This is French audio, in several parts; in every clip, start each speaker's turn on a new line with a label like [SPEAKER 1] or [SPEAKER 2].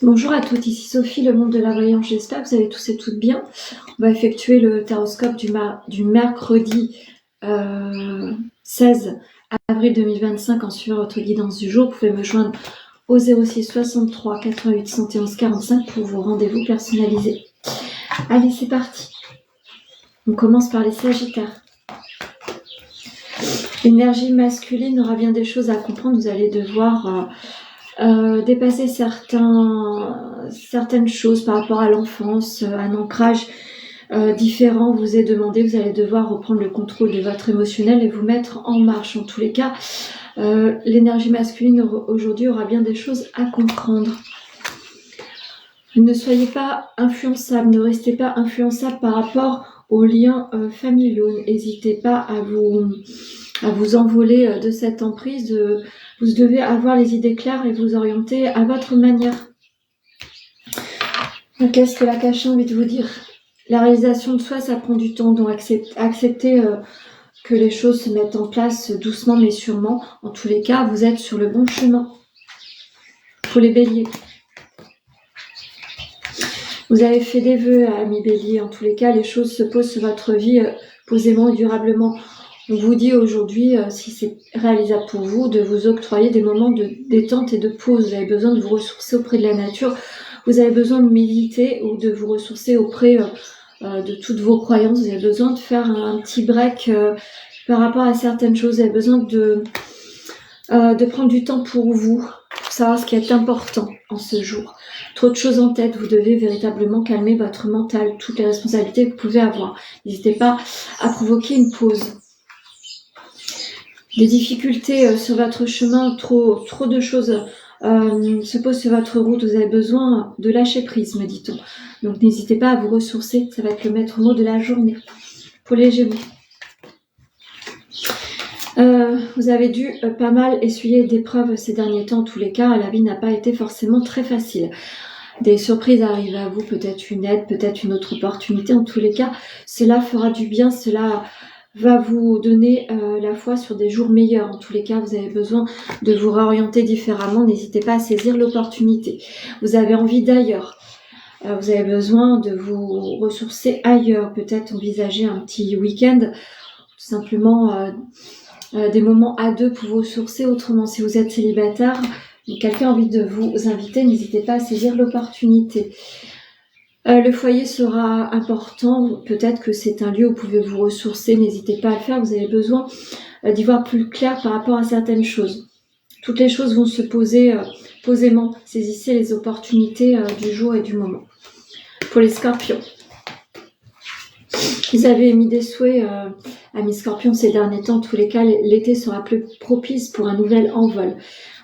[SPEAKER 1] Bonjour à toutes, ici Sophie, le monde de la voyance. J'espère que vous allez tous et toutes bien. On va effectuer le taroscope du mercredi 16 avril 2025 en suivant votre guidance du jour. Vous pouvez me joindre au 06 63 88 71 45 pour vos rendez-vous personnalisés. Allez, c'est parti. On commence par les Sagittaires. L'énergie masculine aura bien des choses à comprendre. Vous allez devoir dépasser certaines choses par rapport à l'enfance, un ancrage différent vous est demandé. Vous allez devoir reprendre le contrôle de votre émotionnel et vous mettre en marche. En tous les cas, l'énergie masculine aujourd'hui aura bien des choses à comprendre. Ne soyez pas influençable, ne restez pas influençable par rapport aux liens familiaux. N'hésitez pas à vous envoler de cette emprise. Vous devez avoir les idées claires et vous orienter à votre manière. Qu'est-ce que la cache a envie de vous dire? La réalisation de soi, ça prend du temps, donc acceptez que les choses se mettent en place doucement mais sûrement. En tous les cas, vous êtes sur le bon chemin. Pour les béliers. Vous avez fait des vœux, amis béliers. En tous les cas, les choses se posent sur votre vie posément et durablement. On vous dit aujourd'hui, si c'est réalisable pour vous, de vous octroyer des moments de détente et de pause. Vous avez besoin de vous ressourcer auprès de la nature. Vous avez besoin de méditer ou de vous ressourcer auprès de toutes vos croyances. Vous avez besoin de faire un petit break par rapport à certaines choses. Vous avez besoin de prendre du temps pour vous, pour savoir ce qui est important en ce jour. Trop de choses en tête, vous devez véritablement calmer votre mental, toutes les responsabilités que vous pouvez avoir. N'hésitez pas à provoquer une pause. Des difficultés sur votre chemin, trop de choses se posent sur votre route. Vous avez besoin de lâcher prise, me dit-on. Donc n'hésitez pas à vous ressourcer, ça va être le maître mot de la journée. Pour les Gémeaux. Vous avez dû pas mal essuyer d'épreuves ces derniers temps. En tous les cas, la vie n'a pas été forcément très facile. Des surprises arrivent à vous, peut-être une aide, peut-être une autre opportunité. En tous les cas, cela fera du bien, cela va vous donner la foi sur des jours meilleurs. En tous les cas, vous avez besoin de vous réorienter différemment. N'hésitez pas à saisir l'opportunité. Vous avez envie d'ailleurs. Vous avez besoin de vous ressourcer ailleurs. Peut-être envisager un petit week-end, tout simplement des moments à deux pour vous ressourcer autrement. Si vous êtes célibataire, quelqu'un a envie de vous inviter, n'hésitez pas à saisir l'opportunité. Le foyer sera important, peut-être que c'est un lieu où vous pouvez vous ressourcer, n'hésitez pas à le faire, vous avez besoin d'y voir plus clair par rapport à certaines choses. Toutes les choses vont se poser posément, saisissez les opportunités du jour et du moment. Pour les scorpions, vous avez émis des souhaits, amis scorpions, ces derniers temps, en tous les cas, l'été sera plus propice pour un nouvel envol.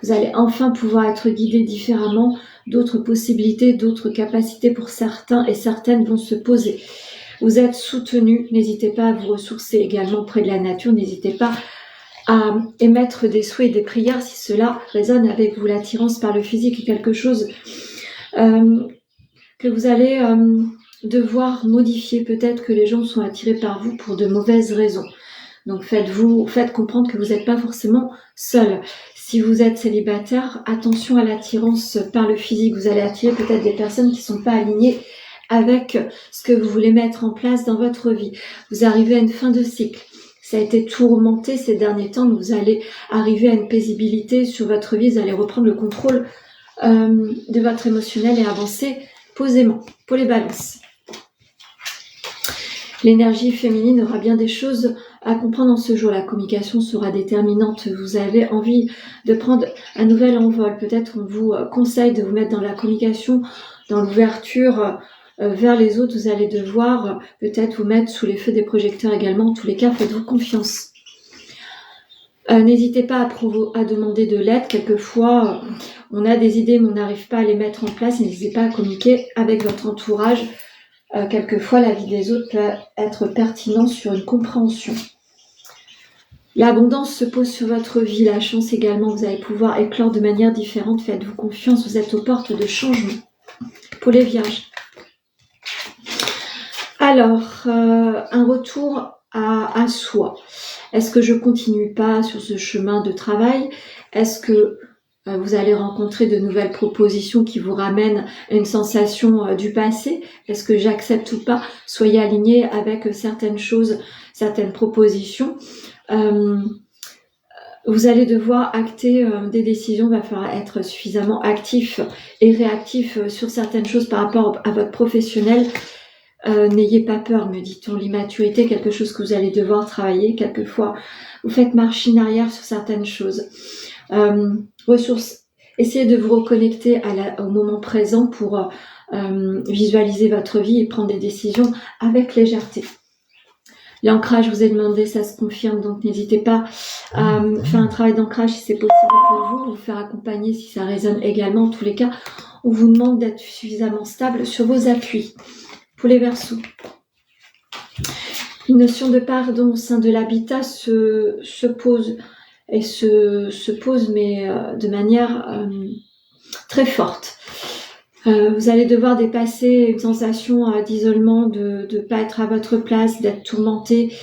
[SPEAKER 1] Vous allez enfin pouvoir être guidé différemment, d'autres possibilités, d'autres capacités pour certains et certaines vont se poser. Vous êtes soutenu, n'hésitez pas à vous ressourcer également près de la nature, n'hésitez pas à émettre des souhaits et des prières si cela résonne avec vous. L'attirance par le physique est quelque chose que vous allez devoir modifier. Peut-être que les gens sont attirés par vous pour de mauvaises raisons. Donc faites comprendre que vous n'êtes pas forcément seul. Si vous êtes célibataire, attention à l'attirance par le physique. Vous allez attirer peut-être des personnes qui ne sont pas alignées avec ce que vous voulez mettre en place dans votre vie. Vous arrivez à une fin de cycle. Ça a été tourmenté ces derniers temps, mais vous allez arriver à une paisibilité sur votre vie. Vous allez reprendre le contrôle de votre émotionnel et avancer posément. Pour les balances. L'énergie féminine aura bien des choses à comprendre en ce jour. La communication sera déterminante. Vous avez envie de prendre un nouvel envol. Peut-être on vous conseille de vous mettre dans la communication, dans l'ouverture vers les autres. Vous allez devoir peut-être vous mettre sous les feux des projecteurs également. En tous les cas, faites-vous confiance. N'hésitez pas à demander de l'aide. Quelquefois, on a des idées mais on n'arrive pas à les mettre en place. N'hésitez pas à communiquer avec votre entourage. Quelquefois, l'avis des autres peut être pertinent sur une compréhension. L'abondance se pose sur votre vie, la chance également. Vous allez pouvoir éclore de manière différente. Faites-vous confiance, vous êtes aux portes de changement. Pour les vierges. Alors, un retour à soi. Est-ce que je continue pas sur ce chemin de travail? Est-ce que Vous allez rencontrer de nouvelles propositions qui vous ramènent à une sensation du passé. Est-ce que j'accepte ou pas? Soyez aligné avec certaines choses, certaines propositions. Vous allez devoir acter des décisions. Il va falloir être suffisamment actif et réactif sur certaines choses par rapport à votre professionnel. N'ayez pas peur, me dit-on. L'immaturité est quelque chose que vous allez devoir travailler. Quelquefois, vous faites marche en arrière sur certaines choses. Ressources. Essayez de vous reconnecter au moment présent pour visualiser votre vie et prendre des décisions avec légèreté. L'ancrage, je vous ai demandé, ça se confirme, donc n'hésitez pas à faire un travail d'ancrage si c'est possible pour vous faire accompagner si ça résonne également. En tous les cas, on vous demande d'être suffisamment stable sur vos appuis. Pour les Verseaux, une notion de pardon au sein de l'habitat se pose et se pose, mais de manière très forte. Vous allez devoir dépasser une sensation d'isolement, de ne pas être à votre place, d'être tourmenté.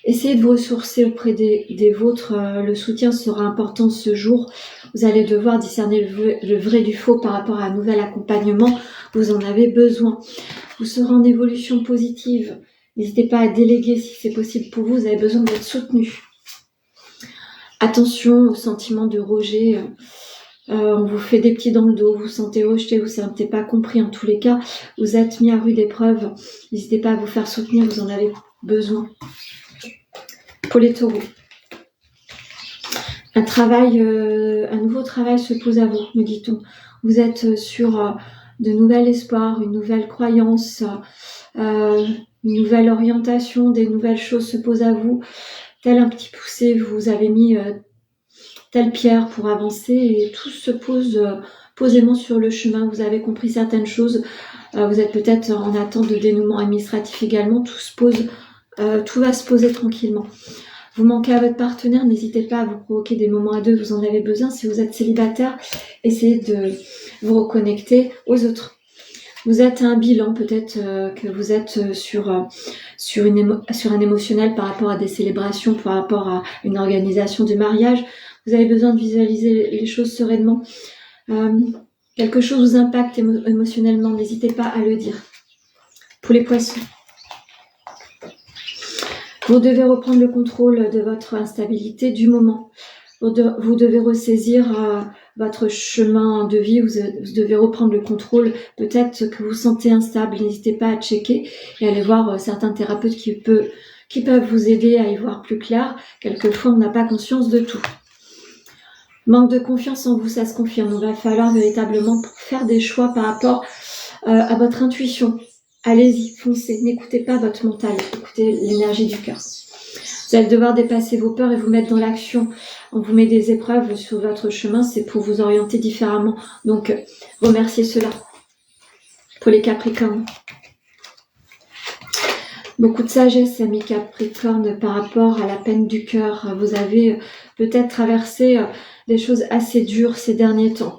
[SPEAKER 1] Essayez de vous ressourcer auprès des vôtres. Le soutien sera important ce jour. Vous allez devoir discerner le vrai du faux par rapport à un nouvel accompagnement. Vous en avez besoin. Vous serez en évolution positive. N'hésitez pas à déléguer si c'est possible pour vous. Vous avez besoin d'être soutenu. Attention au sentiment de rejet. On vous fait des pieds dans le dos, vous vous sentez rejeté, vous ne vous sentez pas compris. En tous les cas, vous êtes mis à rude épreuve. N'hésitez pas à vous faire soutenir, vous en avez besoin. Pour les Taureaux, un nouveau travail se pose à vous, me dit-on. Vous êtes sur de nouveaux espoirs, une nouvelle croyance, une nouvelle orientation, des nouvelles choses se posent à vous. Tel un petit poussé, vous avez mis telle pierre pour avancer et tout se pose posément sur le chemin. Vous avez compris certaines choses. Vous êtes peut-être en attente de dénouement administratif également. Tout va se poser tranquillement. Vous manquez à votre partenaire, n'hésitez pas à vous provoquer des moments à deux, vous en avez besoin. Si vous êtes célibataire, essayez de vous reconnecter aux autres. Vous êtes à un bilan, peut-être que vous êtes sur un émotionnel par rapport à des célébrations, par rapport à une organisation de mariage. Vous avez besoin de visualiser les choses sereinement. Quelque chose vous impacte émotionnellement, n'hésitez pas à le dire. Pour les Poissons, vous devez reprendre le contrôle de votre instabilité du moment. Vous devez ressaisir votre chemin de vie, vous devez reprendre le contrôle. Peut-être que vous sentez instable, n'hésitez pas à checker et aller voir certains thérapeutes qui peuvent vous aider à y voir plus clair. Quelquefois, on n'a pas conscience de tout. Manque de confiance en vous, ça se confirme. Il va falloir véritablement faire des choix par rapport à votre intuition. Allez-y, foncez, n'écoutez pas votre mental, écoutez l'énergie du cœur. Vous allez devoir dépasser vos peurs et vous mettre dans l'action. On vous met des épreuves sur votre chemin, c'est pour vous orienter différemment. Donc, remerciez cela. Pour les Capricornes, beaucoup de sagesse, amis Capricornes, par rapport à la peine du cœur. Vous avez peut-être traversé des choses assez dures ces derniers temps.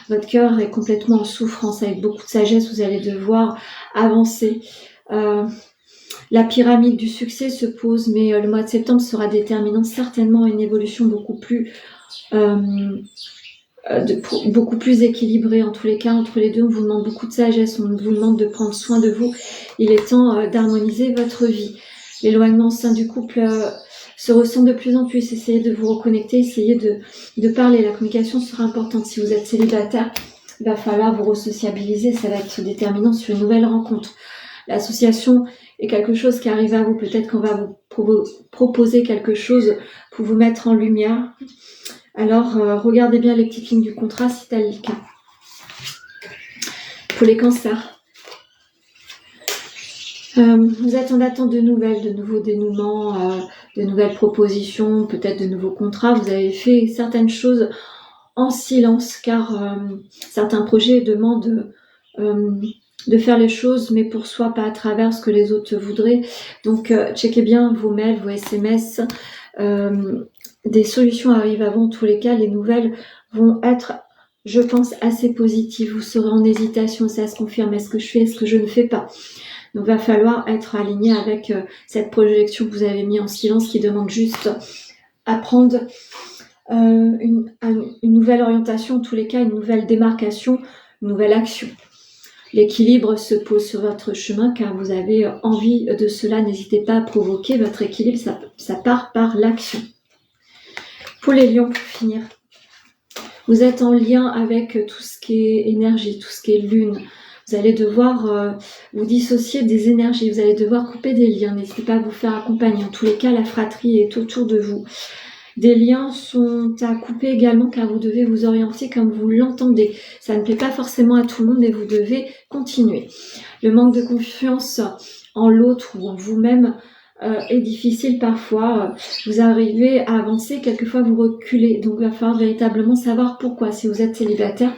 [SPEAKER 1] Votre cœur est complètement en souffrance. Avec beaucoup de sagesse, vous allez devoir avancer. La pyramide du succès se pose, mais le mois de septembre sera déterminant, certainement une évolution beaucoup plus équilibrée. En tous les cas, entre les deux, on vous demande beaucoup de sagesse, on vous demande de prendre soin de vous. Il est temps d'harmoniser votre vie. L'éloignement au sein du couple se ressent de plus en plus. Essayez de vous reconnecter, essayez de parler. La communication sera importante. Si vous êtes célibataire, il va falloir vous resociabiliser. Ça va être déterminant sur une nouvelle rencontre. L'association est quelque chose qui arrive à vous. Peut-être qu'on va vous proposer quelque chose pour vous mettre en lumière. Alors, regardez bien les petites lignes du contrat si tel est le cas. Pour les cancers, vous êtes en attente de nouvelles, de nouveaux dénouements, de nouvelles propositions, peut-être de nouveaux contrats. Vous avez fait certaines choses en silence car certains projets demandent de faire les choses, mais pour soi, pas à travers ce que les autres voudraient. Donc, checkez bien vos mails, vos SMS. Des solutions arrivent avant. En tous les cas, les nouvelles vont être, je pense, assez positives. Vous serez en hésitation, ça se confirme. Est-ce que je fais, est-ce que je ne fais pas? Donc, va falloir être aligné avec cette projection que vous avez mis en silence qui demande juste à prendre une nouvelle orientation, en tous les cas une nouvelle démarcation, une nouvelle action. L'équilibre se pose sur votre chemin car vous avez envie de cela. N'hésitez pas à provoquer votre équilibre, ça part par l'action. Pour les lions, pour finir, vous êtes en lien avec tout ce qui est énergie, tout ce qui est lune. Vous allez devoir vous dissocier des énergies, vous allez devoir couper des liens. N'hésitez pas à vous faire accompagner. En tous les cas, la fratrie est autour de vous. Des liens sont à couper également car vous devez vous orienter comme vous l'entendez. Ça ne plaît pas forcément à tout le monde, mais vous devez continuer. Le manque de confiance en l'autre ou en vous-même est difficile parfois. Vous arrivez à avancer, quelquefois vous reculez. Donc il va falloir véritablement savoir pourquoi. Si vous êtes célibataire,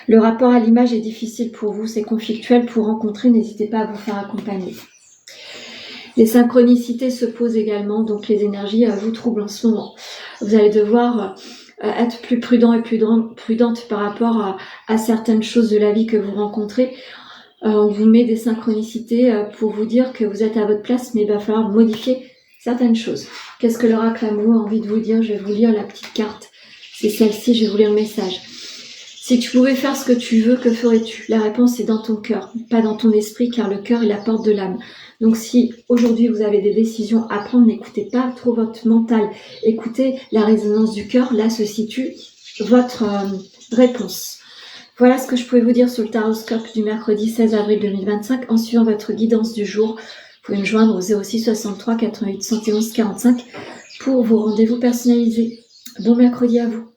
[SPEAKER 1] le rapport à l'image est difficile pour vous, c'est conflictuel. Pour rencontrer, n'hésitez pas à vous faire accompagner. Les synchronicités se posent également, donc les énergies vous troublent en ce moment. Vous allez devoir être plus prudent et prudente par rapport à certaines choses de la vie que vous rencontrez. On vous met des synchronicités pour vous dire que vous êtes à votre place, mais il va falloir modifier certaines choses. Qu'est-ce que l'oracle amoureux a envie de vous dire? Je vais vous lire la petite carte. C'est celle-ci, je vais vous lire le message. Si tu pouvais faire ce que tu veux, que ferais-tu? La réponse est dans ton cœur, pas dans ton esprit, car le cœur est la porte de l'âme. Donc si aujourd'hui vous avez des décisions à prendre, n'écoutez pas trop votre mental. Écoutez la résonance du cœur, là se situe votre réponse. Voilà ce que je pouvais vous dire sur le taroscope du mercredi 16 avril 2025. En suivant votre guidance du jour, vous pouvez me joindre au 06 63 88 71 45 pour vos rendez-vous personnalisés. Bon mercredi à vous.